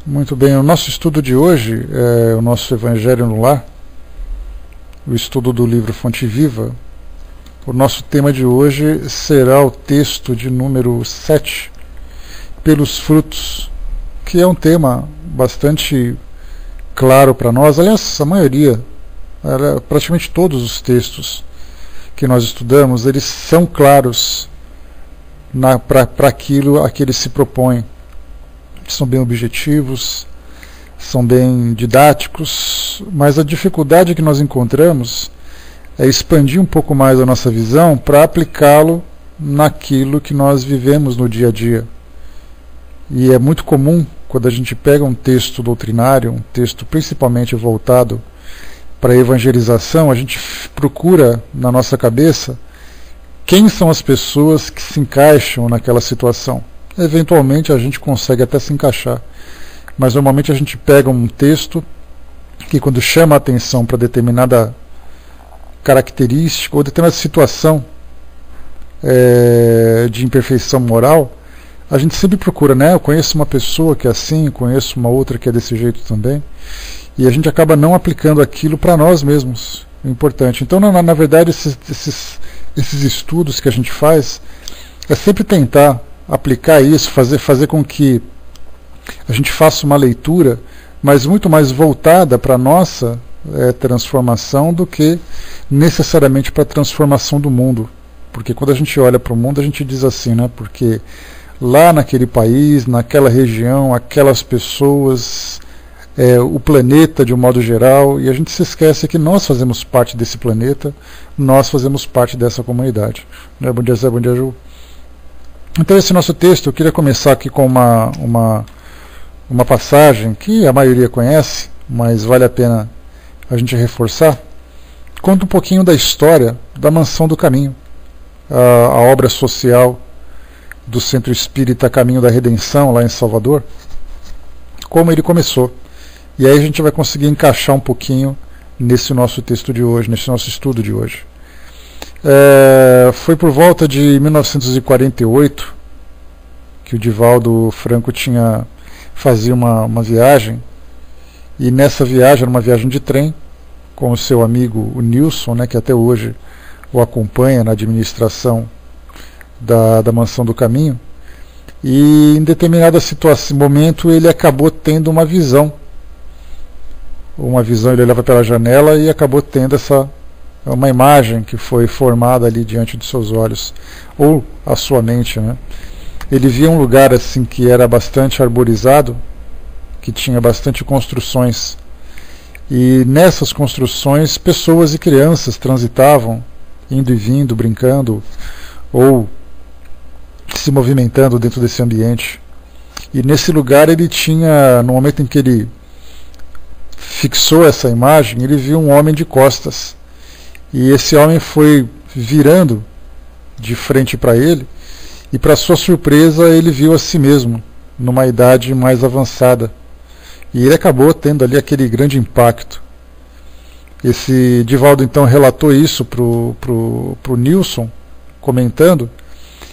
Muito bem, o nosso estudo de hoje é o nosso Evangelho no Lar, o estudo do livro Fonte Viva. O nosso tema de hoje será o texto de número 7, Pelos Frutos, que é um tema bastante claro para nós. Aliás, a maioria, praticamente todos os textos que nós estudamos, eles são claros para aquilo a que eles se propõem. São bem objetivos, são bem didáticos, mas a dificuldade que nós encontramos é expandir um pouco mais a nossa visão para aplicá-lo naquilo que nós vivemos no dia a dia. E é muito comum, quando a gente pega um texto doutrinário, um texto principalmente voltado para a evangelização, a gente procura na nossa cabeça quem são as pessoas que se encaixam naquela situação. Eventualmente a gente consegue até se encaixar, mas normalmente a gente pega um texto que, quando chama a atenção para determinada característica ou determinada situação de imperfeição moral, a gente sempre procura, né? Eu conheço uma pessoa que é assim, conheço uma outra que é desse jeito também, e a gente acaba não aplicando aquilo para nós mesmos. É importante. Então, na verdade, esses estudos que a gente faz é sempre tentar aplicar isso, fazer com que a gente faça uma leitura, mas muito mais voltada para a nossa transformação do que necessariamente para a transformação do mundo. Porque quando a gente olha para o mundo, a gente diz assim, né? Porque lá naquele país, naquela região, aquelas pessoas, o planeta de um modo geral, e a gente se esquece que nós fazemos parte desse planeta, nós fazemos parte dessa comunidade. Né? Bom dia, Zé, bom dia, Ju. Então, esse nosso texto, eu queria começar aqui com uma passagem que a maioria conhece, mas vale a pena a gente reforçar. Conta um pouquinho da história da Mansão do Caminho, a obra social do Centro Espírita Caminho da Redenção, lá em Salvador, como ele começou. E aí a gente vai conseguir encaixar um pouquinho nesse nosso texto de hoje, nesse nosso estudo de hoje. Foi por volta de 1948 que o Divaldo Franco fazia uma viagem, e nessa viagem, era uma viagem de trem, com o seu amigo o Nilson, né, que até hoje o acompanha na administração da Mansão do Caminho, e em determinada momento ele acabou tendo uma visão, ele olhava pela janela e acabou tendo uma imagem que foi formada ali diante dos seus olhos, ou a sua mente, né? Ele via um lugar assim que era bastante arborizado, que tinha bastante construções, e nessas construções pessoas e crianças transitavam, indo e vindo, brincando, ou se movimentando dentro desse ambiente. E nesse lugar ele tinha, no momento em que ele fixou essa imagem, ele viu um homem de costas. E esse homem foi virando de frente para ele, e para sua surpresa ele viu a si mesmo, numa idade mais avançada. E ele acabou tendo ali aquele grande impacto. Esse Divaldo então relatou isso pro Nilson, comentando,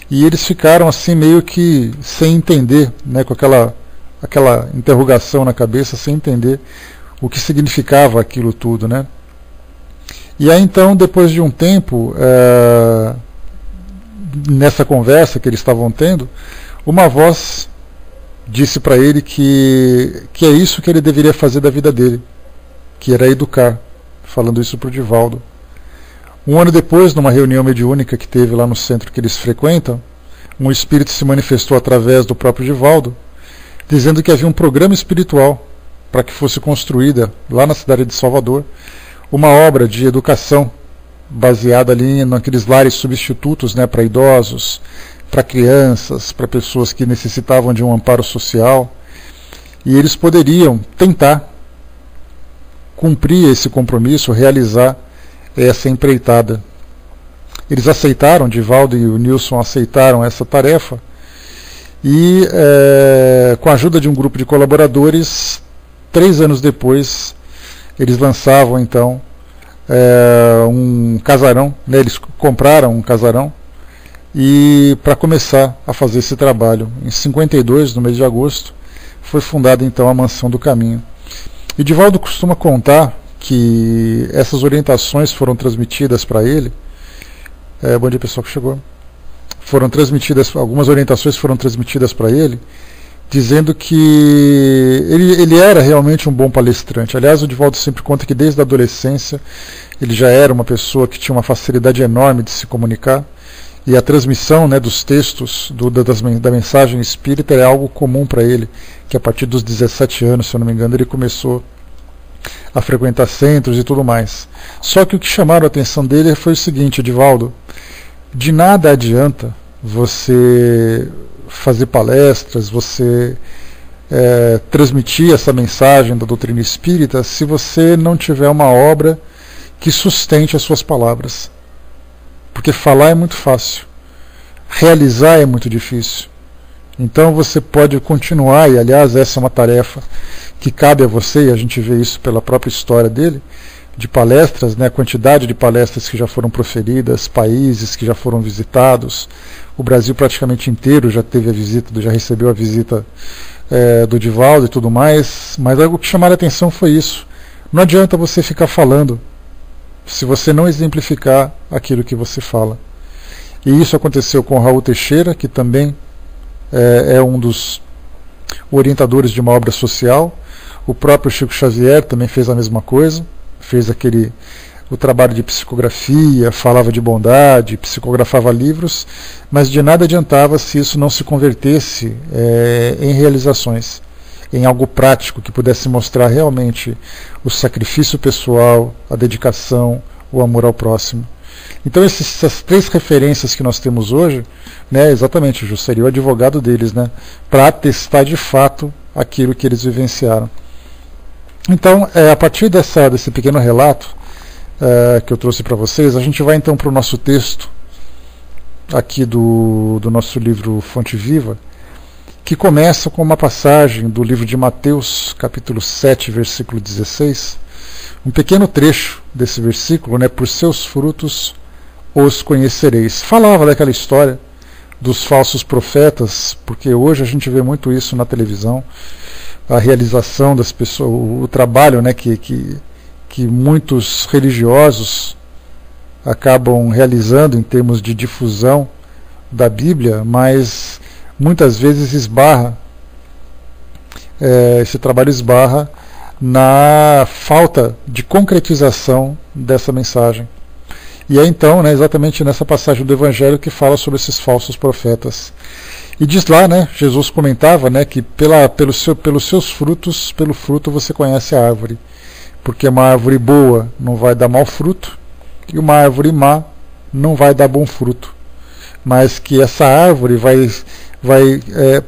e eles ficaram assim meio que sem entender, né, com aquela interrogação na cabeça, sem entender o que significava aquilo tudo, né? E aí então, depois de um tempo, nessa conversa que eles estavam tendo, uma voz disse para ele que é isso que ele deveria fazer da vida dele, que era educar, falando isso para o Divaldo. Um ano depois, numa reunião mediúnica que teve lá no centro que eles frequentam, um espírito se manifestou através do próprio Divaldo, dizendo que havia um programa espiritual para que fosse construída lá na cidade de Salvador uma obra de educação baseada ali naqueles lares substitutos, né, para idosos, para crianças, para pessoas que necessitavam de um amparo social, e eles poderiam tentar cumprir esse compromisso, realizar essa empreitada. Eles aceitaram, Divaldo e o Nilson aceitaram essa tarefa, e com a ajuda de um grupo de colaboradores, 3 anos depois, eles lançavam então um casarão, né? Eles compraram um casarão e para começar a fazer esse trabalho. Em 52, no mês de agosto, foi fundada então a Mansão do Caminho. E Divaldo costuma contar que essas orientações foram transmitidas para ele. Bom dia, pessoal que chegou. Foram transmitidas, algumas orientações foram transmitidas para ele, dizendo que ele era realmente um bom palestrante. Aliás, o Divaldo sempre conta que desde a adolescência ele já era uma pessoa que tinha uma facilidade enorme de se comunicar, e a transmissão, né, dos textos da mensagem espírita é algo comum para ele, que a partir dos 17 anos, se eu não me engano, ele começou a frequentar centros e tudo mais. Só que o que chamaram a atenção dele foi o seguinte: Divaldo, de nada adianta você fazer palestras, você transmitir essa mensagem da doutrina espírita, se você não tiver uma obra que sustente as suas palavras. Porque falar é muito fácil, realizar é muito difícil. Então você pode continuar, e aliás essa é uma tarefa que cabe a você, e a gente vê isso pela própria história dele, de palestras, né, a quantidade de palestras que já foram proferidas, países que já foram visitados. O Brasil praticamente inteiro já teve a visita, já recebeu a visita do Divaldo e tudo mais, mas algo que chamaram a atenção foi isso. Não adianta você ficar falando se você não exemplificar aquilo que você fala. E isso aconteceu com Raul Teixeira, que também é um dos orientadores de uma obra social. O próprio Chico Xavier também fez a mesma coisa, fez o trabalho de psicografia, falava de bondade, psicografava livros, mas de nada adiantava se isso não se convertesse em realizações, em algo prático que pudesse mostrar realmente o sacrifício pessoal, a dedicação, o amor ao próximo. Então essas três referências que nós temos hoje, né, exatamente, Ju, seria o advogado deles, né, para atestar de fato aquilo que eles vivenciaram. Então, a partir desse pequeno relato que eu trouxe para vocês, a gente vai então para o nosso texto aqui do nosso livro Fonte Viva, que começa com uma passagem do livro de Mateus, capítulo 7, versículo 16, um pequeno trecho desse versículo, né, por seus frutos os conhecereis. Falava daquela história dos falsos profetas, porque hoje a gente vê muito isso na televisão, a realização das pessoas, o trabalho, né, que muitos religiosos acabam realizando em termos de difusão da Bíblia, mas muitas vezes esse trabalho esbarra na falta de concretização dessa mensagem. E é então, né, exatamente nessa passagem do Evangelho que fala sobre esses falsos profetas. E diz lá, né, Jesus comentava, né, que pelos seus frutos, pelo fruto você conhece a árvore. Porque uma árvore boa não vai dar mau fruto, e uma árvore má não vai dar bom fruto. Mas que essa árvore vai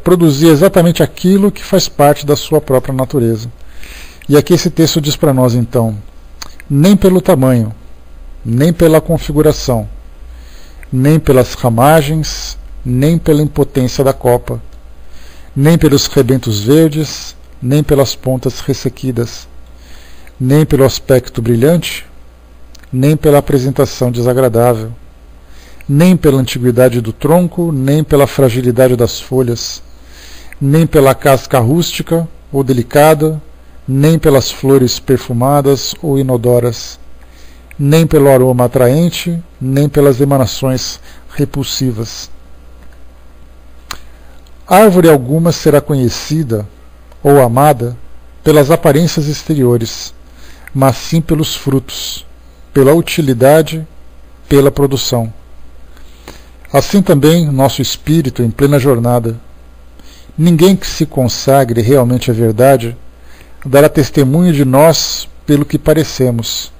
produzir exatamente aquilo que faz parte da sua própria natureza. E aqui esse texto diz para nós então: nem pelo tamanho, nem pela configuração, nem pelas ramagens, nem pela impotência da copa, nem pelos rebentos verdes, nem pelas pontas ressequidas, nem pelo aspecto brilhante, nem pela apresentação desagradável, nem pela antiguidade do tronco, nem pela fragilidade das folhas, nem pela casca rústica ou delicada, nem pelas flores perfumadas ou inodoras, nem pelo aroma atraente, nem pelas emanações repulsivas. Árvore alguma será conhecida ou amada pelas aparências exteriores, mas sim pelos frutos, pela utilidade, pela produção. Assim também nosso espírito em plena jornada. Ninguém que se consagre realmente à verdade dará testemunho de nós pelo que parecemos,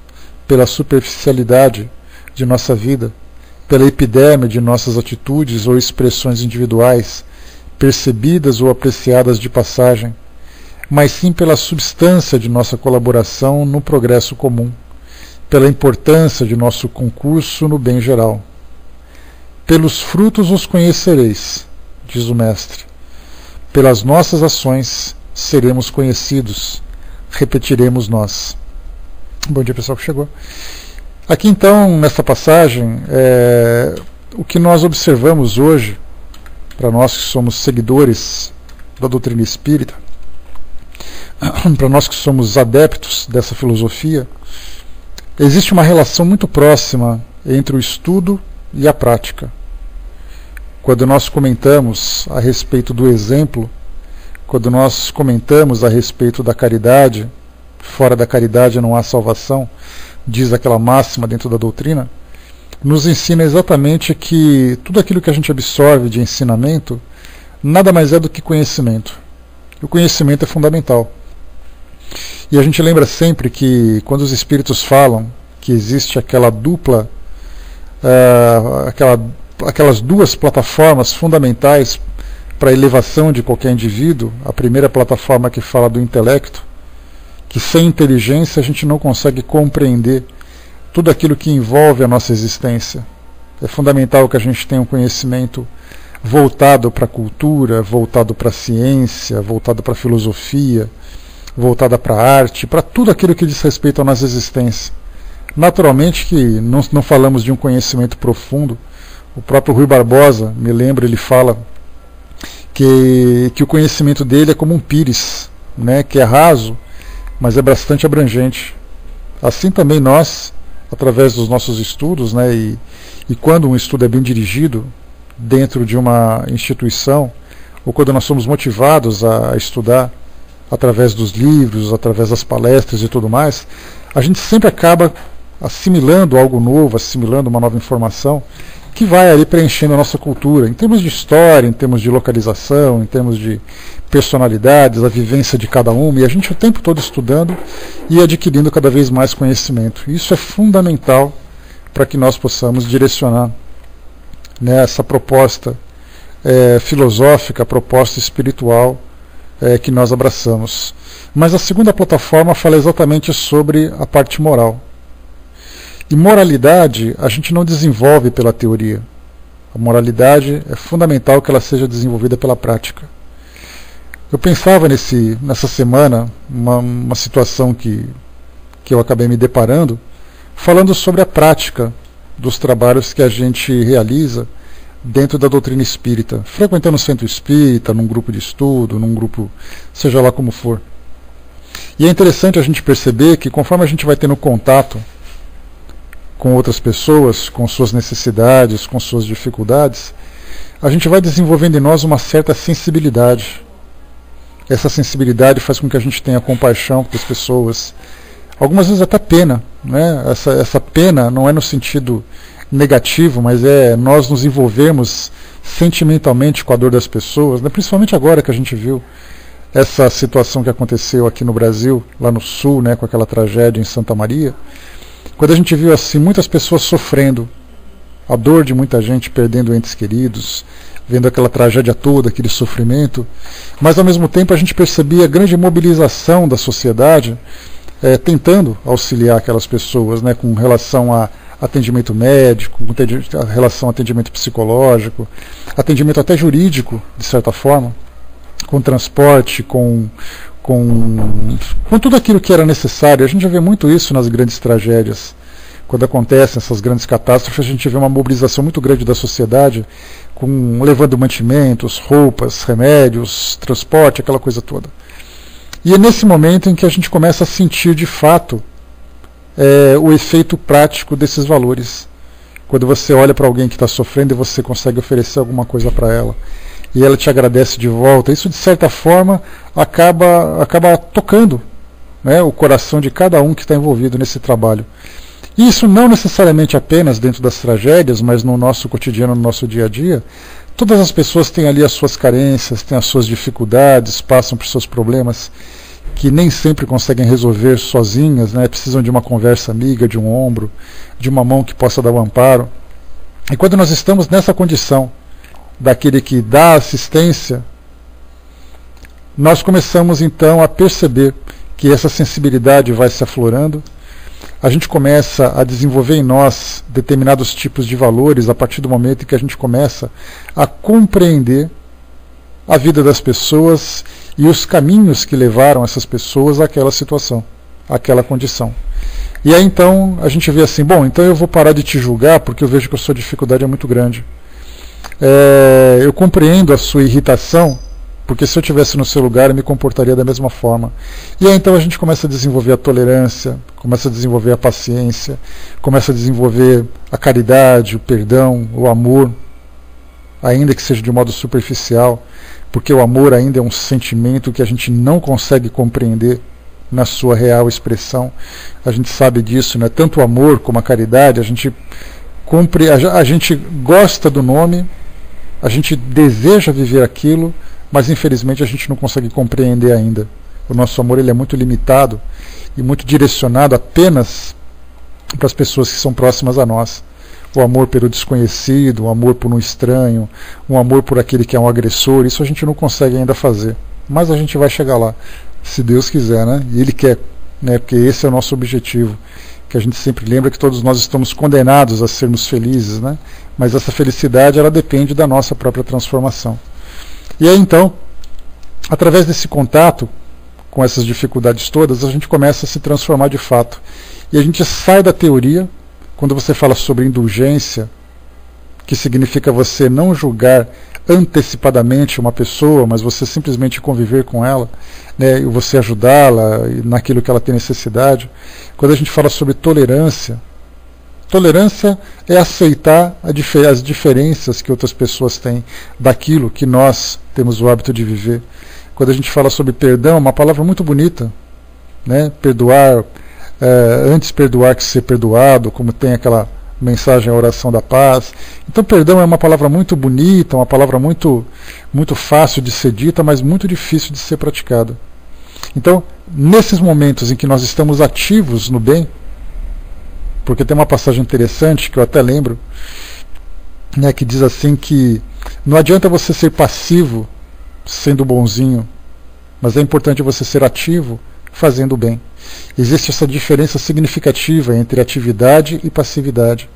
pela superficialidade de nossa vida, pela epiderme de nossas atitudes ou expressões individuais, percebidas ou apreciadas de passagem, mas sim pela substância de nossa colaboração no progresso comum, pela importância de nosso concurso no bem geral. Pelos frutos os conhecereis, diz o Mestre. Pelas nossas ações seremos conhecidos, repetiremos nós. Bom dia, pessoal que chegou. Aqui então, nesta passagem, o que nós observamos hoje, para nós que somos seguidores da doutrina espírita, para nós que somos adeptos dessa filosofia, existe uma relação muito próxima entre o estudo e a prática. Quando nós comentamos a respeito do exemplo, quando nós comentamos a respeito da caridade, fora da caridade não há salvação, diz aquela máxima dentro da doutrina, nos ensina exatamente que tudo aquilo que a gente absorve de ensinamento nada mais é do que conhecimento. O conhecimento é fundamental. E a gente lembra sempre que quando os espíritos falam que existe aquela dupla, aquelas duas plataformas fundamentais para a elevação de qualquer indivíduo, a primeira plataforma que fala do intelecto, que sem inteligência a gente não consegue compreender tudo aquilo que envolve a nossa existência. É fundamental que a gente tenha um conhecimento voltado para a cultura, voltado para a ciência, voltado para a filosofia, voltada para a arte, para tudo aquilo que diz respeito à nossa existência. Naturalmente que não falamos de um conhecimento profundo. O próprio Rui Barbosa, me lembro, ele fala que o conhecimento dele é como um pires, né, que é raso, mas é bastante abrangente. Assim também nós, através dos nossos estudos, né, e quando um estudo é bem dirigido dentro de uma instituição, ou quando nós somos motivados a estudar através dos livros, através das palestras e tudo mais, a gente sempre acaba assimilando algo novo, assimilando uma nova informação que vai ali preenchendo a nossa cultura, em termos de história, em termos de localização, em termos de personalidades, a vivência de cada uma, e a gente o tempo todo estudando e adquirindo cada vez mais conhecimento. Isso é fundamental para que nós possamos direcionar, né, essa proposta filosófica, a proposta espiritual que nós abraçamos. Mas a segunda plataforma fala exatamente sobre a parte moral. E moralidade a gente não desenvolve pela teoria. A moralidade é fundamental que ela seja desenvolvida pela prática. Eu pensava nessa semana, uma situação que eu acabei me deparando, falando sobre a prática dos trabalhos que a gente realiza dentro da doutrina espírita, frequentando o centro espírita, num grupo de estudo, num grupo, seja lá como for. E é interessante a gente perceber que conforme a gente vai tendo contato com outras pessoas, com suas necessidades, com suas dificuldades, a gente vai desenvolvendo em nós uma certa sensibilidade. Essa sensibilidade faz com que a gente tenha compaixão pelas pessoas, algumas vezes até pena, né? Essa pena não é no sentido negativo, mas é nós nos envolvermos sentimentalmente com a dor das pessoas, né? Principalmente agora que a gente viu essa situação que aconteceu aqui no Brasil, lá no Sul, né, com aquela tragédia em Santa Maria. Quando a gente viu assim muitas pessoas sofrendo, a dor de muita gente perdendo entes queridos, vendo aquela tragédia toda, aquele sofrimento, mas ao mesmo tempo a gente percebia a grande mobilização da sociedade tentando auxiliar aquelas pessoas, né, com relação a atendimento médico, com relação a atendimento psicológico, atendimento até jurídico, de certa forma, com transporte, com tudo aquilo que era necessário. A gente já vê muito isso nas grandes tragédias. Quando acontecem essas grandes catástrofes, a gente vê uma mobilização muito grande da sociedade, levando mantimentos, roupas, remédios, transporte, aquela coisa toda. E é nesse momento em que a gente começa a sentir de fato o efeito prático desses valores. Quando você olha para alguém que está sofrendo e você consegue oferecer alguma coisa para ela, e ela te agradece de volta, isso de certa forma acaba tocando, né, o coração de cada um que está envolvido nesse trabalho. E isso não necessariamente apenas dentro das tragédias, mas no nosso cotidiano, no nosso dia a dia. Todas as pessoas têm ali as suas carências, têm as suas dificuldades, passam por seus problemas que nem sempre conseguem resolver sozinhas, né, precisam de uma conversa amiga, de um ombro, de uma mão que possa dar o amparo. E quando nós estamos nessa condição daquele que dá assistência, nós começamos então a perceber que essa sensibilidade vai se aflorando, a gente começa a desenvolver em nós determinados tipos de valores a partir do momento em que a gente começa a compreender a vida das pessoas e os caminhos que levaram essas pessoas àquela situação, àquela condição. E aí então a gente vê assim, bom, então eu vou parar de te julgar porque eu vejo que a sua dificuldade é muito grande. Eu compreendo a sua irritação porque se eu estivesse no seu lugar eu me comportaria da mesma forma. E aí então a gente começa a desenvolver a tolerância, começa a desenvolver a paciência, começa a desenvolver a caridade, o perdão, o amor, ainda que seja de modo superficial, porque o amor ainda é um sentimento que a gente não consegue compreender na sua real expressão. A gente sabe disso, né? Tanto o amor como a caridade, a gente gosta do nome, a gente deseja viver aquilo, mas infelizmente a gente não consegue compreender ainda. O nosso amor ele é muito limitado e muito direcionado apenas para as pessoas que são próximas a nós. O amor pelo desconhecido, o amor por um estranho, o amor por aquele que é um agressor, isso a gente não consegue ainda fazer. Mas a gente vai chegar lá, se Deus quiser, né? E Ele quer, né? Porque esse é o nosso objetivo. Que a gente sempre lembra que todos nós estamos condenados a sermos felizes, né? Mas essa felicidade ela depende da nossa própria transformação. E aí então, através desse contato com essas dificuldades todas, a gente começa a se transformar de fato. E a gente sai da teoria, quando você fala sobre indulgência, que significa você não julgar antecipadamente uma pessoa, mas você simplesmente conviver com ela, né, e você ajudá-la naquilo que ela tem necessidade. Quando a gente fala sobre tolerância, tolerância é aceitar as diferenças que outras pessoas têm daquilo que nós temos o hábito de viver. Quando a gente fala sobre perdão, é uma palavra muito bonita, né? Perdoar, antes perdoar que ser perdoado, como tem aquela mensagem, a oração da paz. Então perdão é uma palavra muito bonita, uma palavra muito fácil de ser dita, mas muito difícil de ser praticada. Então, nesses momentos em que nós estamos ativos no bem, porque tem uma passagem interessante que eu até lembro, né, que diz assim que não adianta você ser passivo sendo bonzinho, mas é importante você ser ativo fazendo o bem. Existe essa diferença significativa entre atividade e passividade.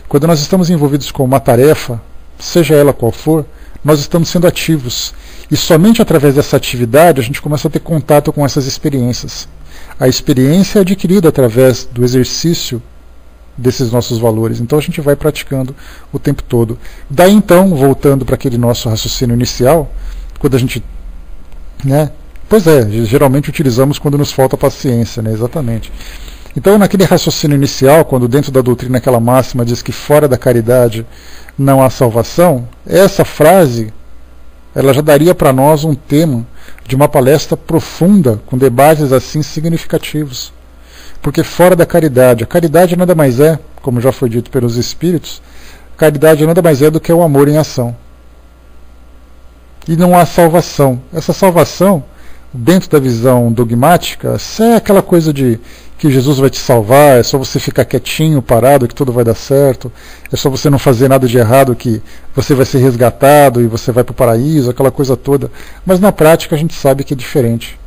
Quando nós estamos envolvidos com uma tarefa, seja ela qual for, nós estamos sendo ativos. E somente através dessa atividade a gente começa a ter contato com essas experiências. A experiência é adquirida através do exercício desses nossos valores. Então a gente vai praticando o tempo todo. Daí então, voltando para aquele nosso raciocínio inicial, quando a gente, né, pois é, geralmente utilizamos quando nos falta paciência, né? Exatamente. Então, naquele raciocínio inicial, quando dentro da doutrina aquela máxima diz que fora da caridade não há salvação, essa frase ela já daria para nós um tema de uma palestra profunda, com debates assim significativos. Porque fora da caridade, a caridade nada mais é, como já foi dito pelos Espíritos, caridade nada mais é do que o amor em ação. E não há salvação. Essa salvação, dentro da visão dogmática, é aquela coisa de que Jesus vai te salvar, é só você ficar quietinho, parado, que tudo vai dar certo, é só você não fazer nada de errado que você vai ser resgatado e você vai para o paraíso, aquela coisa toda. Mas na prática a gente sabe que é diferente.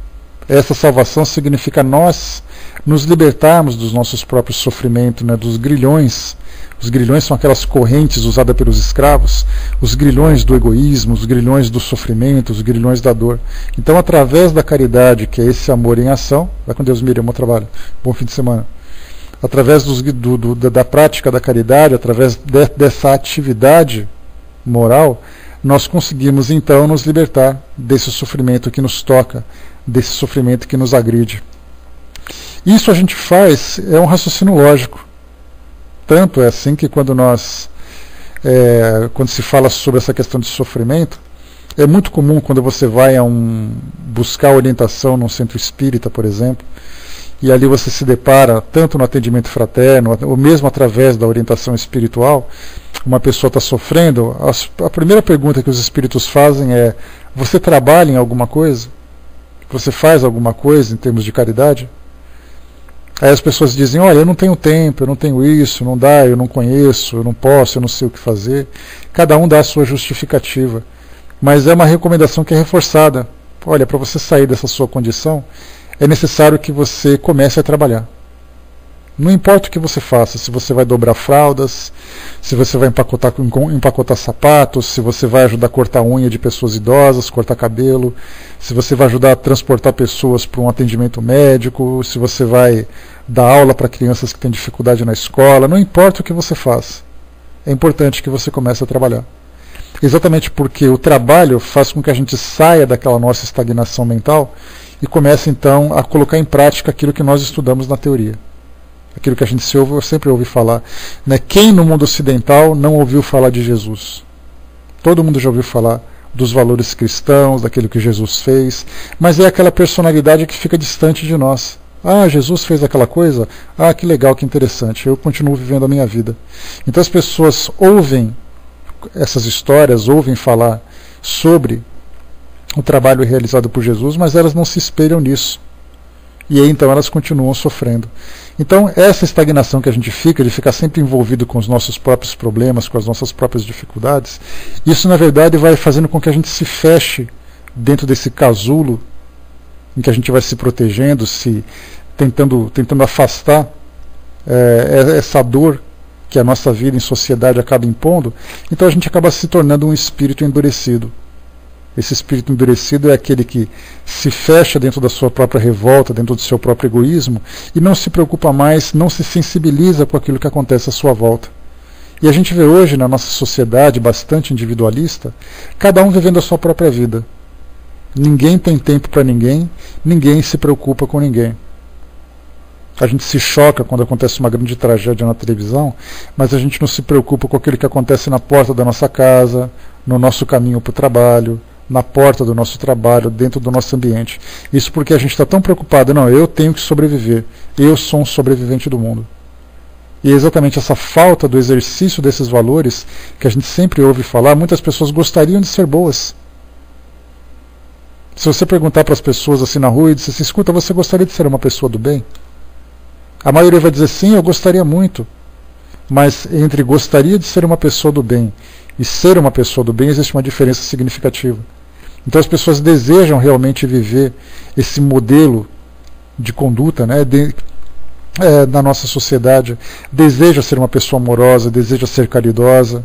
Essa salvação significa nós nos libertarmos dos nossos próprios sofrimentos, né, dos grilhões. Os grilhões são aquelas correntes usadas pelos escravos, os grilhões do egoísmo, os grilhões do sofrimento, os grilhões da dor. Então, através da caridade, que é esse amor em ação, vai com Deus, Miriam, bom trabalho, bom fim de semana. Através da prática da caridade, através dessa atividade moral, nós conseguimos então nos libertar desse sofrimento que nos toca, desse sofrimento que nos agride. Isso a gente faz, é um raciocínio lógico. Tanto é assim que quando se fala sobre essa questão de sofrimento, é muito comum quando você vai buscar orientação num centro espírita, por exemplo, e ali você se depara, tanto no atendimento fraterno, ou mesmo através da orientação espiritual, uma pessoa está sofrendo, a primeira pergunta que os espíritos fazem é: você trabalha em alguma coisa? Você faz alguma coisa em termos de caridade? Aí as pessoas dizem: olha, eu não tenho tempo, eu não tenho isso, não dá, eu não conheço, eu não posso, eu não sei o que fazer. Cada um dá a sua justificativa. Mas é uma recomendação que é reforçada. Olha, para você sair dessa sua condição, é necessário que você comece a trabalhar. Não importa o que você faça, se você vai dobrar fraldas, se você vai empacotar sapatos, se você vai ajudar a cortar unha de pessoas idosas, cortar cabelo, se você vai ajudar a transportar pessoas para um atendimento médico, se você vai dar aula para crianças que têm dificuldade na escola, não importa o que você faça. É importante que você comece a trabalhar. Exatamente porque o trabalho faz com que a gente saia daquela nossa estagnação mental e comece então a colocar em prática aquilo que nós estudamos na teoria. Aquilo que a gente sempre ouve falar. Né? Quem no mundo ocidental não ouviu falar de Jesus? Todo mundo já ouviu falar dos valores cristãos, daquilo que Jesus fez, mas é aquela personalidade que fica distante de nós. Ah, Jesus fez aquela coisa? Ah, que legal, que interessante. Eu continuo vivendo a minha vida. Então as pessoas ouvem essas histórias, ouvem falar sobre o trabalho realizado por Jesus, mas elas não se espelham nisso. E aí então elas continuam sofrendo. Então essa estagnação que a gente fica, de ficar sempre envolvido com os nossos próprios problemas, com as nossas próprias dificuldades, isso na verdade vai fazendo com que a gente se feche dentro desse casulo em que a gente vai se protegendo, tentando afastar essa dor que a nossa vida em sociedade acaba impondo. Então a gente acaba se tornando um espírito endurecido. Esse espírito endurecido é aquele que se fecha dentro da sua própria revolta, dentro do seu próprio egoísmo, e não se preocupa mais, não se sensibiliza com aquilo que acontece à sua volta. E a gente vê hoje na nossa sociedade bastante individualista, cada um vivendo a sua própria vida. Ninguém tem tempo para ninguém, ninguém se preocupa com ninguém. A gente se choca quando acontece uma grande tragédia na televisão, mas a gente não se preocupa com aquilo que acontece na porta da nossa casa, no nosso caminho para o trabalho, na porta do nosso trabalho, dentro do nosso ambiente. Isso porque a gente está tão preocupado, não, eu tenho que sobreviver, eu sou um sobrevivente do mundo. E é exatamente essa falta do exercício desses valores que a gente sempre ouve falar. Muitas pessoas gostariam de ser boas. Se você perguntar para as pessoas assim na rua e disser assim, escuta, você gostaria de ser uma pessoa do bem? A maioria vai dizer sim, eu gostaria muito. Mas entre gostaria de ser uma pessoa do bem e ser uma pessoa do bem existe uma diferença significativa. Então as pessoas desejam realmente viver esse modelo de conduta, né, na nossa sociedade, deseja ser uma pessoa amorosa, deseja ser caridosa.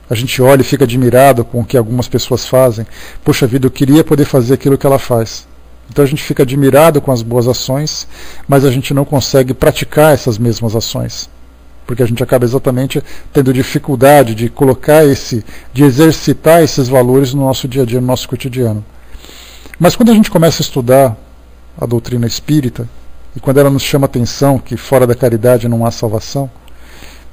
A gente olha e fica admirado com o que algumas pessoas fazem. Poxa vida, eu queria poder fazer aquilo que ela faz. Então a gente fica admirado com as boas ações, mas a gente não consegue praticar essas mesmas ações. Porque a gente acaba exatamente tendo dificuldade de colocar de exercitar esses valores no nosso dia a dia, no nosso cotidiano. Mas quando a gente começa a estudar a doutrina espírita, e quando ela nos chama a atenção que fora da caridade não há salvação,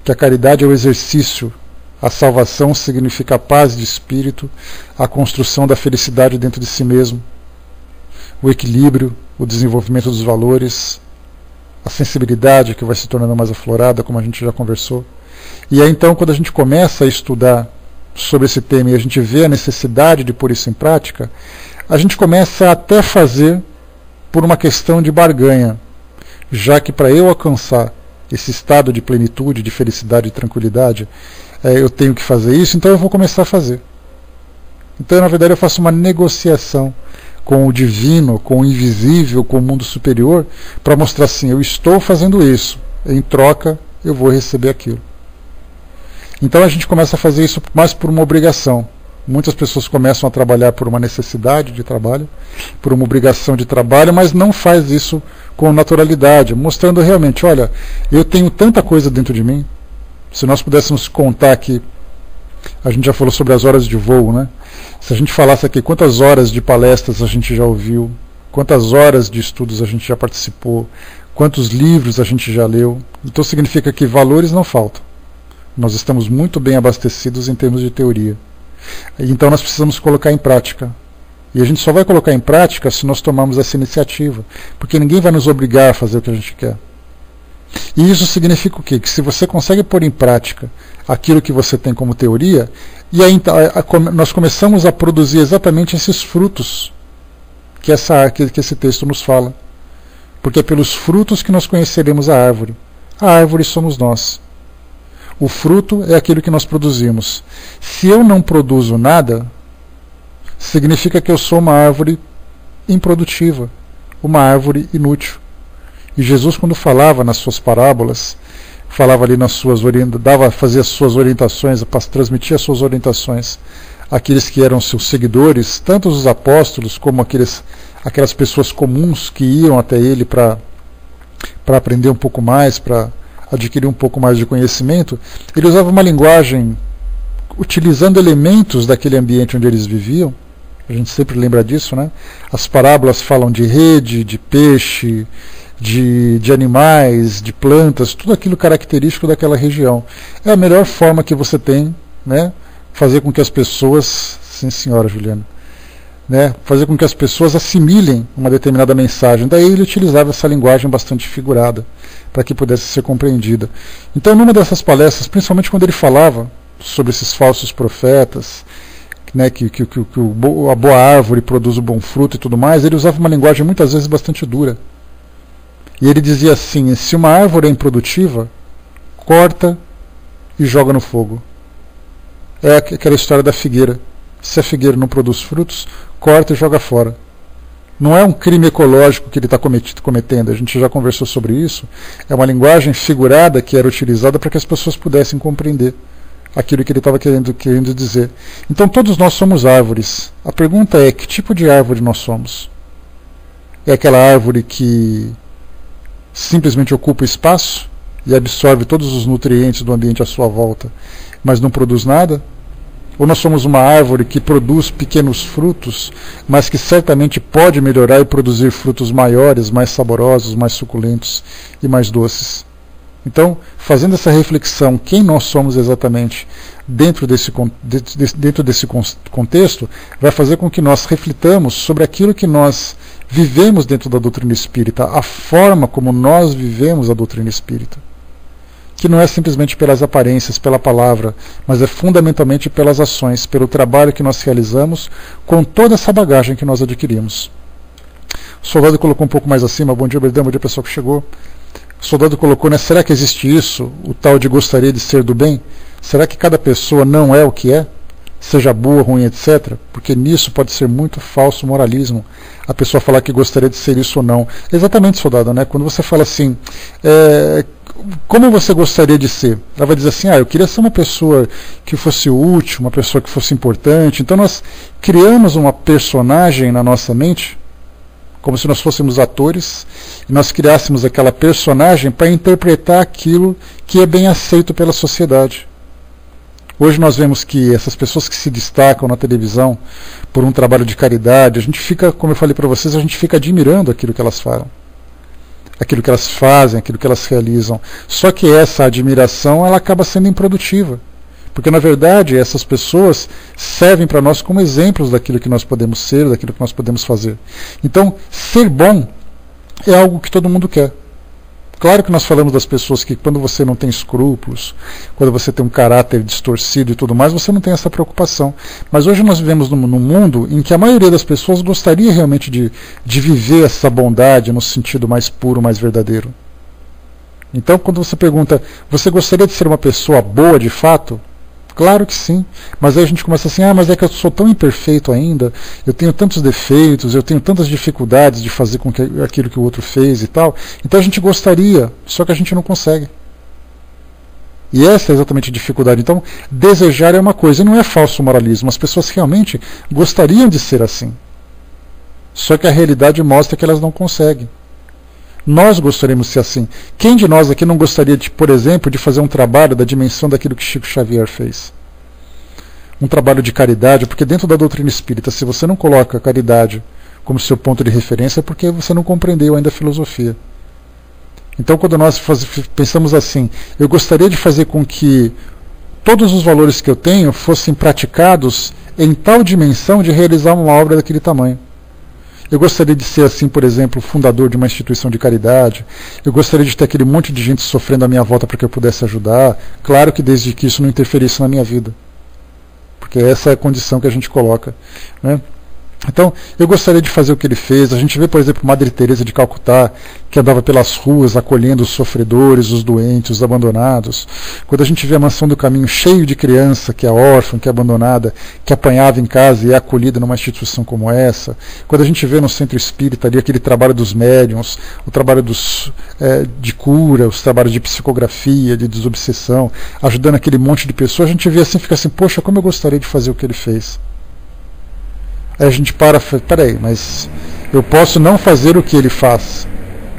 que a caridade é o exercício, a salvação significa a paz de espírito, a construção da felicidade dentro de si mesmo, o equilíbrio, o desenvolvimento dos valores, a sensibilidade que vai se tornando mais aflorada, como a gente já conversou. E aí então, quando a gente começa a estudar sobre esse tema e a gente vê a necessidade de pôr isso em prática, a gente começa a até fazer por uma questão de barganha, já que para eu alcançar esse estado de plenitude, de felicidade e tranquilidade, eu tenho que fazer isso, então eu vou começar a fazer. Então, na verdade, eu faço uma negociação com o divino, com o invisível, com o mundo superior, para mostrar assim, eu estou fazendo isso, em troca eu vou receber aquilo. Então a gente começa a fazer isso mais por uma obrigação. Muitas pessoas começam a trabalhar por uma necessidade de trabalho, por uma obrigação de trabalho, mas não faz isso com naturalidade, mostrando realmente, olha, eu tenho tanta coisa dentro de mim. Se nós pudéssemos contar aqui, a gente já falou sobre as horas de voo, né? Se a gente falasse aqui quantas horas de palestras a gente já ouviu, quantas horas de estudos a gente já participou, quantos livros a gente já leu, então significa que valores não faltam. Nós estamos muito bem abastecidos em termos de teoria. Então nós precisamos colocar em prática. E a gente só vai colocar em prática se nós tomarmos essa iniciativa, porque ninguém vai nos obrigar a fazer o que a gente quer. E isso significa o quê? Que se você consegue pôr em prática aquilo que você tem como teoria, e aí nós começamos a produzir exatamente esses frutos que esse texto nos fala. Porque é pelos frutos que nós conheceremos a árvore. A árvore somos nós. O fruto é aquilo que nós produzimos. Se eu não produzo nada, significa que eu sou uma árvore improdutiva, uma árvore inútil. E Jesus, quando falava nas suas parábolas, falava ali fazia as suas orientações, transmitia as suas orientações àqueles que eram seus seguidores, tanto os apóstolos como aquelas pessoas comuns que iam até ele para aprender um pouco mais, para adquirir um pouco mais de conhecimento. Ele usava uma linguagem utilizando elementos daquele ambiente onde eles viviam. A gente sempre lembra disso, né? As parábolas falam de rede, de peixe, de animais, de plantas, tudo aquilo característico daquela região. É a melhor forma que você tem, né? Fazer com que as pessoas... Sim, senhora Juliana. Né? Fazer com que as pessoas assimilem uma determinada mensagem. Daí ele utilizava essa linguagem bastante figurada, para que pudesse ser compreendida. Então, numa dessas palestras, principalmente quando ele falava sobre esses falsos profetas, né, que a boa árvore produz o bom fruto e tudo mais, ele usava uma linguagem muitas vezes bastante dura. E ele dizia assim: se uma árvore é improdutiva, corta e joga no fogo. É aquela história da figueira. Se a figueira não produz frutos, corta e joga fora. Não é um crime ecológico que ele está cometendo, a gente já conversou sobre isso. É uma linguagem figurada que era utilizada para que as pessoas pudessem compreender aquilo que ele estava querendo dizer. Então todos nós somos árvores. A pergunta é: que tipo de árvore nós somos? É aquela árvore que simplesmente ocupa espaço e absorve todos os nutrientes do ambiente à sua volta, mas não produz nada? Ou nós somos uma árvore que produz pequenos frutos, mas que certamente pode melhorar e produzir frutos maiores, mais saborosos, mais suculentos e mais doces? Então, fazendo essa reflexão, quem nós somos exatamente dentro desse contexto, vai fazer com que nós reflitamos sobre aquilo que nós vivemos dentro da doutrina espírita, a forma como nós vivemos a doutrina espírita. Que não é simplesmente pelas aparências, pela palavra, mas é fundamentalmente pelas ações, pelo trabalho que nós realizamos, com toda essa bagagem que nós adquirimos. O soldado colocou um pouco mais acima: bom dia, Berdão, bom dia pessoal que chegou. O soldado colocou, né, será que existe isso, o tal de gostaria de ser do bem? Será que cada pessoa não é o que é? Seja boa, ruim, etc. Porque nisso pode ser muito falso moralismo, a pessoa falar que gostaria de ser isso ou não. Exatamente, soldado, né? Quando você fala assim, como você gostaria de ser? Ela vai dizer assim: eu queria ser uma pessoa que fosse útil, uma pessoa que fosse importante. Então nós criamos uma personagem na nossa mente, como se nós fôssemos atores, e nós criássemos aquela personagem para interpretar aquilo que é bem aceito pela sociedade. Hoje nós vemos que essas pessoas que se destacam na televisão por um trabalho de caridade, a gente fica, como eu falei para vocês, a gente fica admirando aquilo que elas falam, aquilo que elas fazem, aquilo que elas realizam. Só que essa admiração, ela acaba sendo improdutiva, porque na verdade essas pessoas servem para nós como exemplos daquilo que nós podemos ser, daquilo que nós podemos fazer. Então, ser bom é algo que todo mundo quer. Claro que nós falamos das pessoas que quando você não tem escrúpulos, quando você tem um caráter distorcido e tudo mais, você não tem essa preocupação. Mas hoje nós vivemos num mundo em que a maioria das pessoas gostaria realmente de viver essa bondade no sentido mais puro, mais verdadeiro. Então, quando você pergunta, você gostaria de ser uma pessoa boa de fato? Claro que sim, mas aí a gente começa assim: mas é que eu sou tão imperfeito ainda, eu tenho tantos defeitos, eu tenho tantas dificuldades de fazer com que aquilo que o outro fez e tal. Então a gente gostaria, só que a gente não consegue. E essa é exatamente a dificuldade. Então, desejar é uma coisa, e não é falso moralismo. As pessoas realmente gostariam de ser assim, só que a realidade mostra que elas não conseguem. Nós gostaríamos de ser assim. Quem de nós aqui não gostaria, por exemplo, de fazer um trabalho da dimensão daquilo que Chico Xavier fez? Um trabalho de caridade, porque dentro da doutrina espírita, se você não coloca a caridade como seu ponto de referência, é porque você não compreendeu ainda a filosofia. Então, quando nós pensamos assim, eu gostaria de fazer com que todos os valores que eu tenho fossem praticados em tal dimensão de realizar uma obra daquele tamanho. Eu gostaria de ser assim, por exemplo, fundador de uma instituição de caridade. Eu gostaria de ter aquele monte de gente sofrendo à minha volta para que eu pudesse ajudar. Claro que desde que isso não interferisse na minha vida. Porque essa é a condição que a gente coloca, né? Então, eu gostaria de fazer o que ele fez. A gente vê, por exemplo, Madre Teresa de Calcutá, que andava pelas ruas acolhendo os sofredores, os doentes, os abandonados. Quando a gente vê a Mansão do Caminho cheio de criança, que é órfã, que é abandonada, que apanhava em casa e é acolhida numa instituição como essa. Quando a gente vê no Centro Espírita ali aquele trabalho dos médiuns, o trabalho de cura, os trabalhos de psicografia, de desobsessão, ajudando aquele monte de pessoas, a gente vê assim, fica assim: poxa, como eu gostaria de fazer o que ele fez. Aí a gente peraí, mas eu posso não fazer o que ele faz,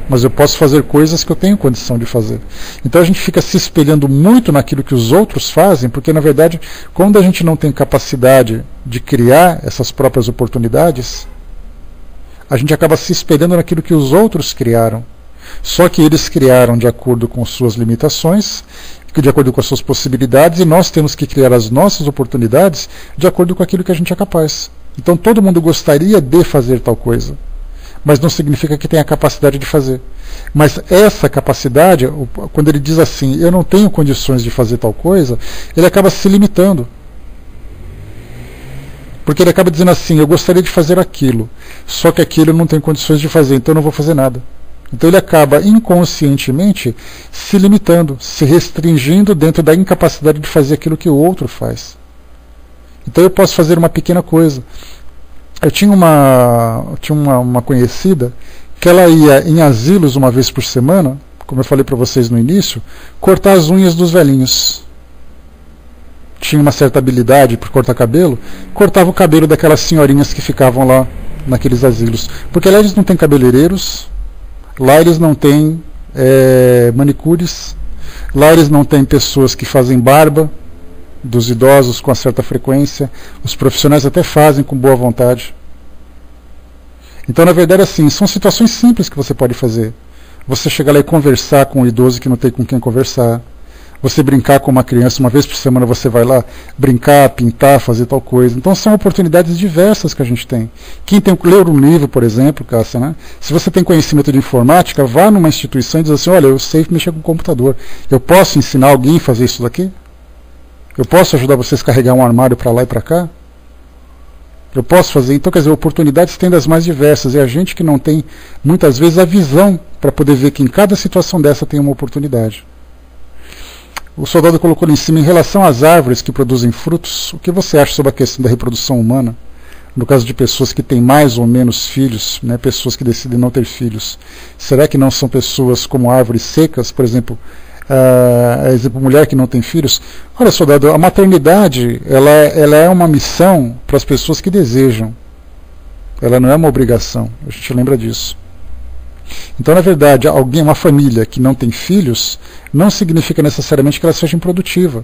mas eu posso fazer coisas que eu tenho condição de fazer. Então a gente fica se espelhando muito naquilo que os outros fazem, porque na verdade, quando a gente não tem capacidade de criar essas próprias oportunidades, a gente acaba se espelhando naquilo que os outros criaram. Só que eles criaram de acordo com suas limitações, de acordo com as suas possibilidades, e nós temos que criar as nossas oportunidades de acordo com aquilo que a gente é capaz. Então todo mundo gostaria de fazer tal coisa, mas não significa que tenha a capacidade de fazer. Mas essa capacidade, quando ele diz assim, eu não tenho condições de fazer tal coisa, ele acaba se limitando. Porque ele acaba dizendo assim, eu gostaria de fazer aquilo, só que aquilo eu não tenho condições de fazer, então eu não vou fazer nada. Então ele acaba inconscientemente se limitando, se restringindo dentro da incapacidade de fazer aquilo que o outro faz. Então eu posso fazer uma pequena coisa. Eu tinha uma conhecida que ela ia em asilos uma vez por semana, como eu falei para vocês no início, cortar as unhas dos velhinhos. Tinha uma certa habilidade por cortar cabelo, cortava o cabelo daquelas senhorinhas que ficavam lá naqueles asilos. Porque lá eles não têm cabeleireiros, lá eles não têm manicures, lá eles não têm pessoas que fazem barba dos idosos com uma certa frequência, os profissionais até fazem com boa vontade. Então, na verdade, assim, são situações simples que você pode fazer. Você chegar lá e conversar com um idoso que não tem com quem conversar. Você brincar com uma criança, uma vez por semana você vai lá brincar, pintar, fazer tal coisa. Então são oportunidades diversas que a gente tem. Quem tem que ler um livro, por exemplo, Cássia, né? Se você tem conhecimento de informática, vá numa instituição e diz assim, olha, eu sei mexer com o computador. Eu posso ensinar alguém a fazer isso daqui? Eu posso ajudar vocês a carregar um armário para lá e para cá? Eu posso fazer. Então, quer dizer, oportunidades tem das mais diversas. É a gente que não tem, muitas vezes, a visão para poder ver que em cada situação dessa tem uma oportunidade. O soldado colocou ali em cima, em relação às árvores que produzem frutos, o que você acha sobre a questão da reprodução humana? No caso de pessoas que têm mais ou menos filhos, né, pessoas que decidem não ter filhos. Será que não são pessoas como árvores secas, por exemplo, mulher que não tem filhos? Olha, soldado, a maternidade ela é uma missão para as pessoas que desejam. Ela não é uma obrigação, a gente lembra disso. Então, na verdade, uma família que não tem filhos, não significa necessariamente que ela seja improdutiva.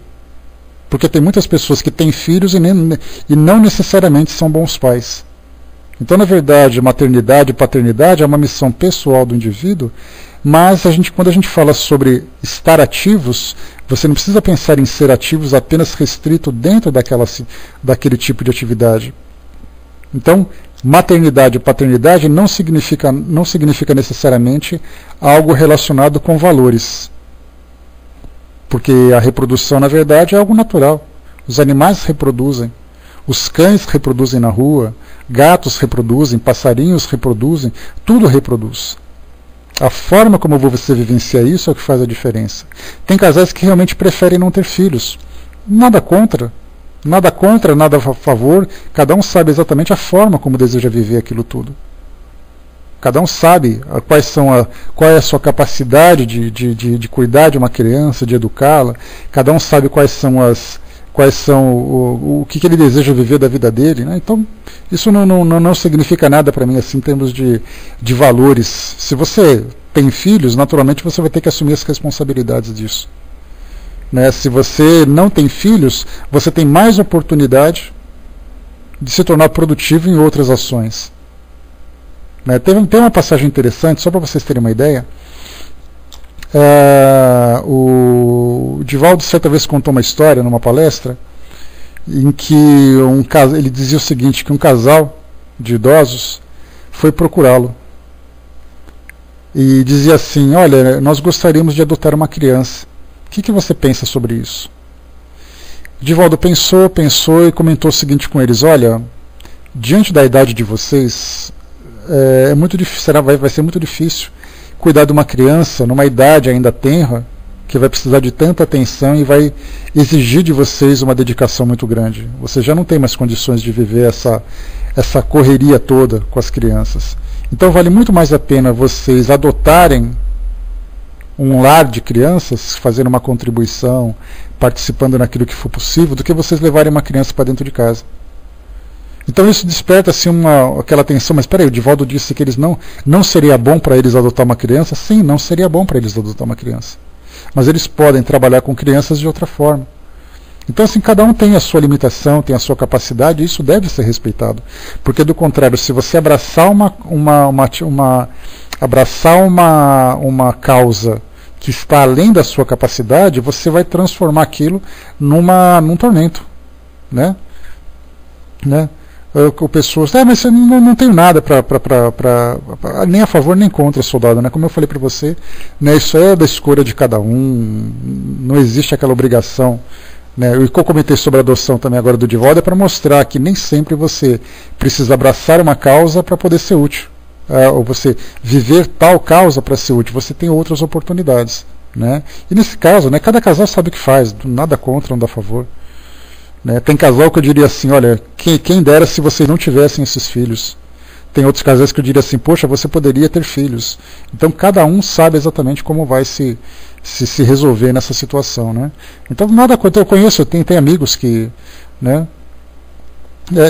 Porque tem muitas pessoas que têm filhos e não necessariamente são bons pais. Então, na verdade, maternidade e paternidade é uma missão pessoal do indivíduo, mas quando a gente fala sobre estar ativos, você não precisa pensar em ser ativos apenas restrito dentro daquele tipo de atividade. Então, maternidade e paternidade não significa necessariamente algo relacionado com valores. Porque a reprodução, na verdade, é algo natural. Os animais reproduzem. Os cães reproduzem na rua, gatos reproduzem, passarinhos reproduzem, tudo reproduz. A forma como você vivencia isso é o que faz a diferença. Tem casais que realmente preferem não ter filhos. Nada contra, nada a favor. Cada um sabe exatamente a forma como deseja viver aquilo tudo. Cada um sabe qual é a sua capacidade de cuidar de uma criança, de educá-la. Cada um sabe quais são o que ele deseja viver da vida dele, né? Então, isso não significa nada para mim assim, em termos de valores. Se você tem filhos, naturalmente você vai ter que assumir as responsabilidades disso. Né? Se você não tem filhos, você tem mais oportunidade de se tornar produtivo em outras ações. Né? Tem uma passagem interessante, só para vocês terem uma ideia. O Divaldo certa vez contou uma história numa palestra em que ele dizia o seguinte, que um casal de idosos foi procurá-lo e dizia assim, olha, nós gostaríamos de adotar uma criança, o que você pensa sobre isso? Divaldo pensou e comentou o seguinte com eles, olha, diante da idade de vocês é muito difícil, vai ser muito difícil cuidar de uma criança numa idade ainda tenra, que vai precisar de tanta atenção e vai exigir de vocês uma dedicação muito grande. Vocês já não têm mais condições de viver essa correria toda com as crianças. Então vale muito mais a pena vocês adotarem um lar de crianças, fazendo uma contribuição, participando naquilo que for possível, do que vocês levarem uma criança para dentro de casa. Então isso desperta assim, aquela atenção, mas peraí, o Divaldo disse que eles não seria bom para eles adotar uma criança? Sim, não seria bom para eles adotar uma criança. Mas eles podem trabalhar com crianças de outra forma. Então, assim, cada um tem a sua limitação, tem a sua capacidade, e isso deve ser respeitado. Porque, do contrário, se você abraçar uma causa que está além da sua capacidade, você vai transformar aquilo num tormento. Né? Pessoas, mas eu não tenho nada nem a favor nem contra, soldado, né? Como eu falei para você, né, isso é da escolha de cada um, não existe aquela obrigação, né? O que eu comentei sobre a adoção também agora do Divaldo é para mostrar que nem sempre você precisa abraçar uma causa para poder ser útil, ou você viver tal causa para ser útil, você tem outras oportunidades, né? E nesse caso, né, cada casal sabe o que faz, nada contra, não dá a favor. Né? Tem casal que eu diria assim, olha, quem dera se vocês não tivessem esses filhos. Tem outros casais que eu diria assim, poxa, você poderia ter filhos. Então cada um sabe exatamente como vai se resolver nessa situação. Né? Então nada contra, eu conheço, tem amigos que... Né?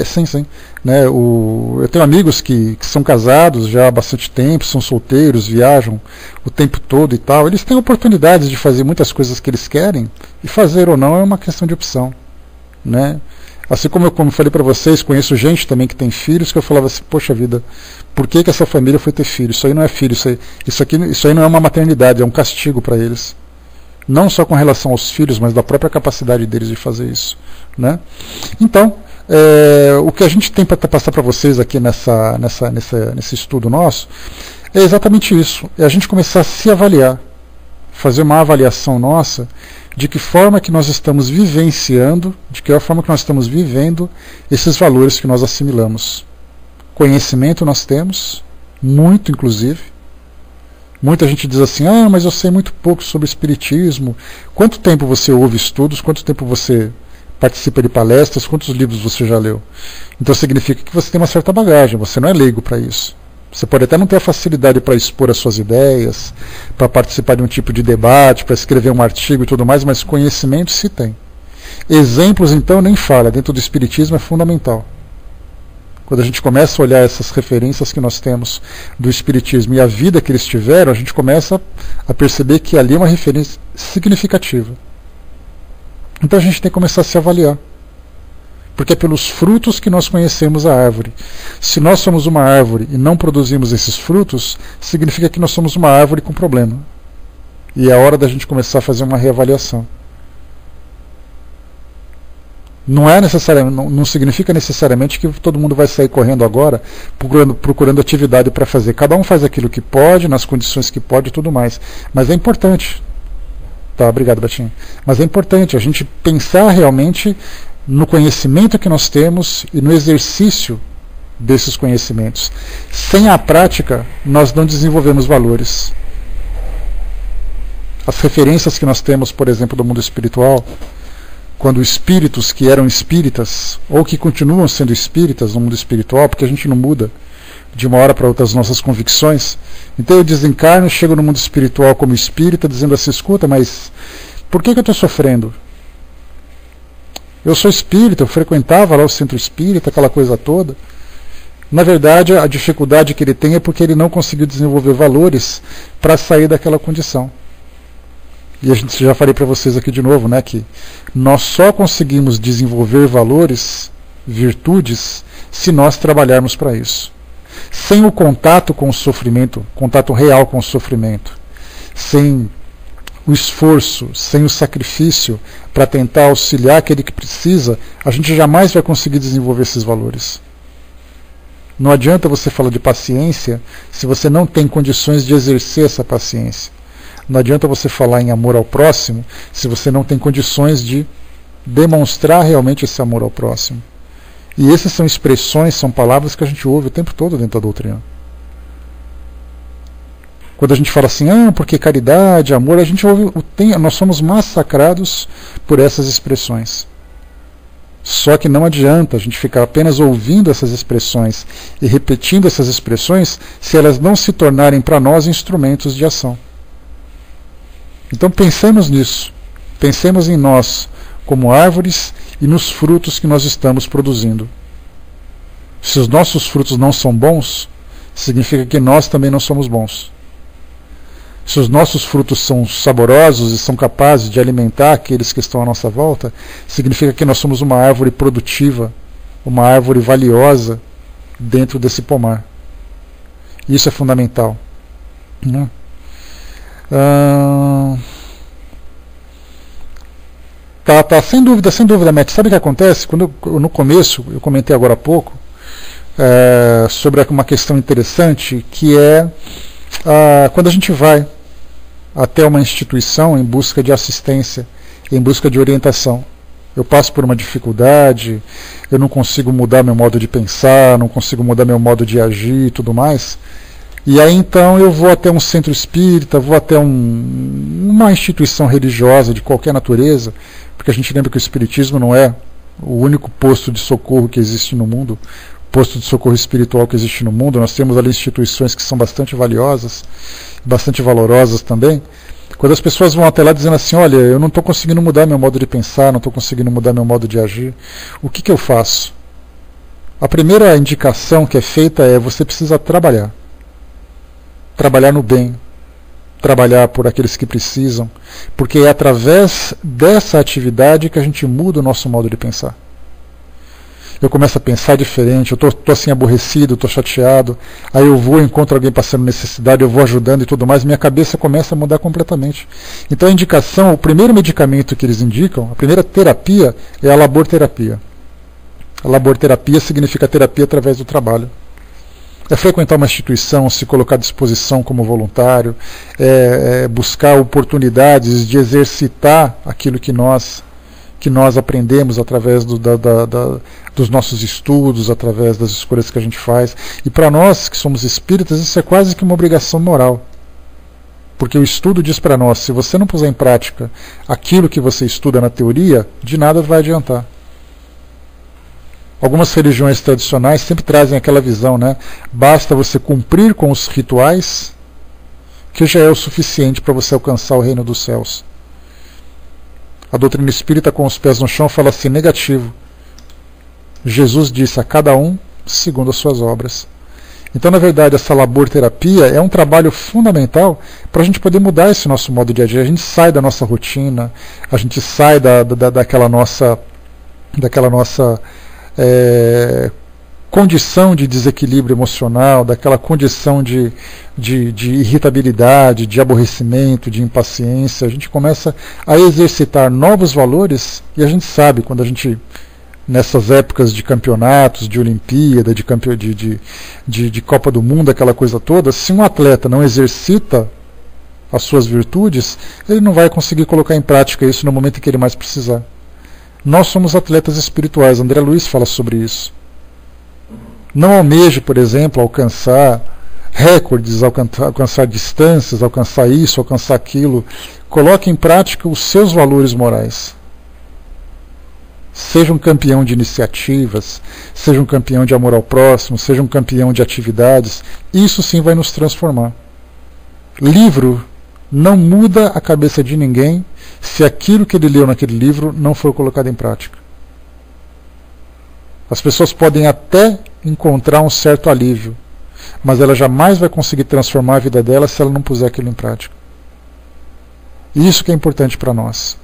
Sim. Né? Eu tenho amigos que são casados já há bastante tempo, são solteiros, viajam o tempo todo e tal. Eles têm oportunidades de fazer muitas coisas que eles querem, e fazer ou não é uma questão de opção. Né? Assim como eu falei para vocês, conheço gente também que tem filhos, que eu falava assim, poxa vida, por que essa família foi ter filho? Isso aí não é filho, isso aí não é uma maternidade, é um castigo para eles. Não só com relação aos filhos, mas da própria capacidade deles de fazer isso. Né? Então, o que a gente tem para passar para vocês aqui nesse estudo nosso é exatamente isso, é a gente começar a se avaliar, fazer uma avaliação nossa de que forma que nós estamos vivenciando, de que forma que nós estamos vivendo esses valores que nós assimilamos. Conhecimento nós temos, muito inclusive. Muita gente diz assim, mas eu sei muito pouco sobre espiritismo. Quanto tempo você ouve estudos, quanto tempo você participa de palestras, quantos livros você já leu? Então significa que você tem uma certa bagagem, você não é leigo para isso. Você pode até não ter a facilidade para expor as suas ideias, para participar de um tipo de debate, para escrever um artigo e tudo mais, mas conhecimento se tem. Exemplos, então, nem fala. Dentro do Espiritismo é fundamental. Quando a gente começa a olhar essas referências que nós temos do Espiritismo e a vida que eles tiveram, a gente começa a perceber que ali é uma referência significativa. Então a gente tem que começar a se avaliar. Porque é pelos frutos que nós conhecemos a árvore. Se nós somos uma árvore e não produzimos esses frutos, significa que nós somos uma árvore com problema. E é hora da gente começar a fazer uma reavaliação. Não significa necessariamente que todo mundo vai sair correndo agora procurando atividade para fazer. Cada um faz aquilo que pode, nas condições que pode e tudo mais. Mas é importante. Tá, obrigado, Betinho. Mas é importante a gente pensar realmente no conhecimento que nós temos e no exercício desses conhecimentos. Sem a prática, nós não desenvolvemos valores. As referências que nós temos, por exemplo, do mundo espiritual, quando espíritos que eram espíritas, ou que continuam sendo espíritas no mundo espiritual, porque a gente não muda de uma hora para outra as nossas convicções, então eu desencarno, chego no mundo espiritual como espírita, dizendo assim, escuta, mas por que eu estou sofrendo? Eu sou espírita, eu frequentava lá o centro espírita, aquela coisa toda. Na verdade, a dificuldade que ele tem é porque ele não conseguiu desenvolver valores para sair daquela condição. E a gente já falei para vocês aqui de novo, né, que nós só conseguimos desenvolver valores, virtudes, se nós trabalharmos para isso. Sem o contato com o sofrimento, contato real com o sofrimento, sem o esforço, sem o sacrifício para tentar auxiliar aquele que precisa, a gente jamais vai conseguir desenvolver esses valores. Não adianta você falar de paciência se você não tem condições de exercer essa paciência. Não adianta você falar em amor ao próximo se você não tem condições de demonstrar realmente esse amor ao próximo. E essas são expressões, são palavras que a gente ouve o tempo todo dentro da doutrina. Quando a gente fala assim, porque caridade, amor, a gente ouve, nós somos massacrados por essas expressões. Só que não adianta a gente ficar apenas ouvindo essas expressões e repetindo essas expressões se elas não se tornarem para nós instrumentos de ação. Então pensemos nisso. Pensemos em nós como árvores e nos frutos que nós estamos produzindo. Se os nossos frutos não são bons, significa que nós também não somos bons. Se os nossos frutos são saborosos e são capazes de alimentar aqueles que estão à nossa volta, significa que nós somos uma árvore produtiva, uma árvore valiosa dentro desse pomar. Isso é fundamental. Né? Sem dúvida, Matt. Sabe o que acontece? No começo, eu comentei agora há pouco, sobre uma questão interessante, que é quando a gente vai até uma instituição em busca de assistência, em busca de orientação. Eu passo por uma dificuldade, eu não consigo mudar meu modo de pensar, não consigo mudar meu modo de agir e tudo mais. E aí então eu vou até um centro espírita, vou até uma instituição religiosa de qualquer natureza, porque a gente lembra que o espiritismo não é o único posto de socorro que existe no mundo, posto de socorro espiritual que existe no mundo. Nós temos ali instituições que são bastante valiosas, bastante valorosas também. Quando as pessoas vão até lá dizendo assim, olha, eu não estou conseguindo mudar meu modo de pensar, não estou conseguindo mudar meu modo de agir, o que eu faço? A primeira indicação que é feita é: você precisa trabalhar no bem, trabalhar por aqueles que precisam, porque é através dessa atividade que a gente muda o nosso modo de pensar. Eu começo a pensar diferente, eu estou assim aborrecido, estou chateado, aí eu vou, encontro alguém passando necessidade, eu vou ajudando e tudo mais, minha cabeça começa a mudar completamente. Então a indicação, o primeiro medicamento que eles indicam, a primeira terapia é a laborterapia. A laborterapia significa terapia através do trabalho. É frequentar uma instituição, se colocar à disposição como voluntário, buscar oportunidades de exercitar aquilo que nós aprendemos através dos nossos estudos, através das escolhas que a gente faz. E para nós que somos espíritas, isso é quase que uma obrigação moral. Porque o estudo diz para nós, se você não puser em prática aquilo que você estuda na teoria, de nada vai adiantar. Algumas religiões tradicionais sempre trazem aquela visão, né? Basta você cumprir com os rituais, que já é o suficiente para você alcançar o reino dos céus. A doutrina espírita, com os pés no chão, fala assim: negativo. Jesus disse a cada um segundo as suas obras. Então, na verdade, essa laborterapia é um trabalho fundamental para a gente poder mudar esse nosso modo de agir. A gente sai da nossa rotina, a gente sai daquela nossa condição de desequilíbrio emocional, daquela condição de irritabilidade, de aborrecimento, de impaciência. A gente começa a exercitar novos valores, e a gente sabe, quando a gente, nessas épocas de campeonatos, de Olimpíada, de Copa do Mundo, aquela coisa toda, se um atleta não exercita as suas virtudes, ele não vai conseguir colocar em prática isso no momento em que ele mais precisar. Nós somos atletas espirituais, André Luiz fala sobre isso. Não almeje, por exemplo, alcançar recordes, alcançar distâncias, alcançar isso, alcançar aquilo. Coloque em prática os seus valores morais. Seja um campeão de iniciativas, seja um campeão de amor ao próximo, seja um campeão de atividades. Isso sim vai nos transformar. Livro não muda a cabeça de ninguém se aquilo que ele leu naquele livro não for colocado em prática. As pessoas podem até encontrar um certo alívio, mas ela jamais vai conseguir transformar a vida dela se ela não puser aquilo em prática. Isso que é importante para nós.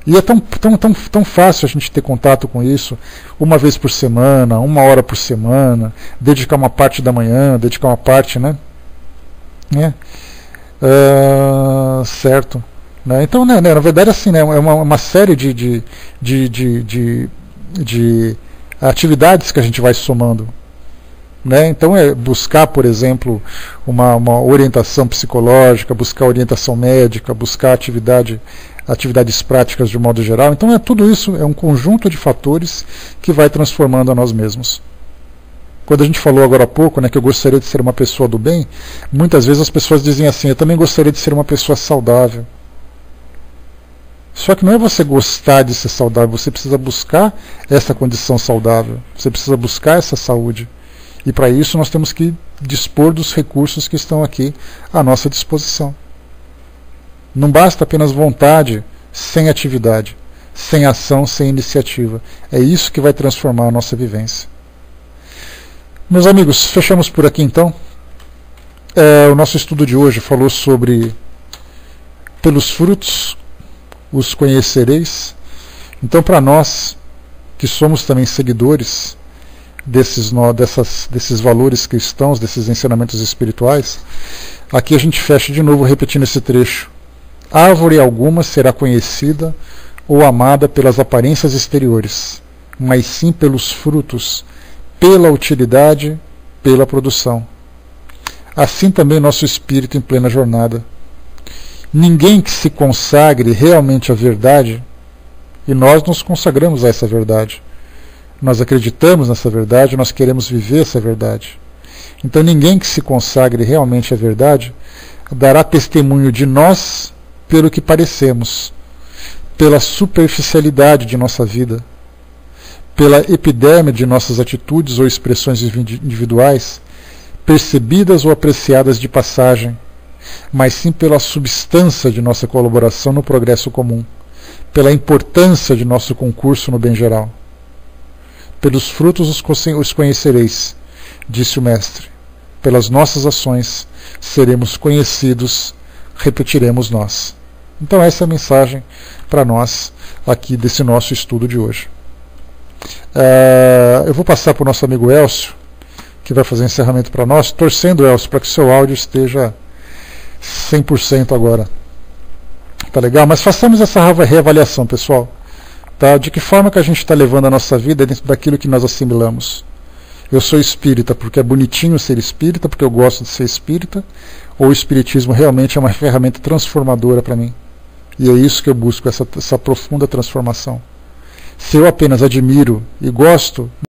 E é tão fácil a gente ter contato com isso, uma vez por semana, 1 hora por semana, dedicar uma parte da manhã, dedicar uma parte, né? Certo. Né? Então, na verdade, assim, né, é uma série de atividades que a gente vai somando. Né? Então, é buscar, por exemplo, uma orientação psicológica, buscar orientação médica, buscar atividades práticas de um modo geral. Então, tudo isso é um conjunto de fatores que vai transformando a nós mesmos. Quando a gente falou agora há pouco, né, que eu gostaria de ser uma pessoa do bem, muitas vezes as pessoas dizem assim: eu também gostaria de ser uma pessoa saudável. Só que não é você gostar de ser saudável, você precisa buscar essa condição saudável, você precisa buscar essa saúde. E para isso nós temos que dispor dos recursos que estão aqui à nossa disposição. Não basta apenas vontade sem atividade, sem ação, sem iniciativa. É isso que vai transformar a nossa vivência. Meus amigos, fechamos por aqui então. O nosso estudo de hoje falou sobre pelos frutos os conhecereis. Então, para nós que somos também seguidores desses valores cristãos, desses ensinamentos espirituais, aqui a gente fecha de novo repetindo esse trecho. Árvore alguma será conhecida ou amada pelas aparências exteriores, mas sim pelos frutos, pela utilidade, pela produção. Assim também nosso espírito em plena jornada. Ninguém que se consagre realmente à verdade, e nós nos consagramos a essa verdade. Nós acreditamos nessa verdade, nós queremos viver essa verdade. Então ninguém que se consagre realmente à verdade dará testemunho de nós pelo que parecemos, pela superficialidade de nossa vida, pela epiderme de nossas atitudes ou expressões individuais, percebidas ou apreciadas de passagem, mas sim pela substância de nossa colaboração no progresso comum, pela importância de nosso concurso no bem geral. Pelos frutos os conhecereis, disse o Mestre. Pelas nossas ações seremos conhecidos, repetiremos nós. Então essa é a mensagem para nós aqui desse nosso estudo de hoje. Eu vou passar para o nosso amigo Elcio, que vai fazer encerramento para nós, torcendo, Elcio, para que o seu áudio esteja 100% agora. Tá legal? Mas façamos essa reavaliação, pessoal. Tá? De que forma que a gente está levando a nossa vida dentro daquilo que nós assimilamos? Eu sou espírita porque é bonitinho ser espírita, porque eu gosto de ser espírita, ou o espiritismo realmente é uma ferramenta transformadora para mim? E é isso que eu busco, essa profunda transformação. Se eu apenas admiro e gosto,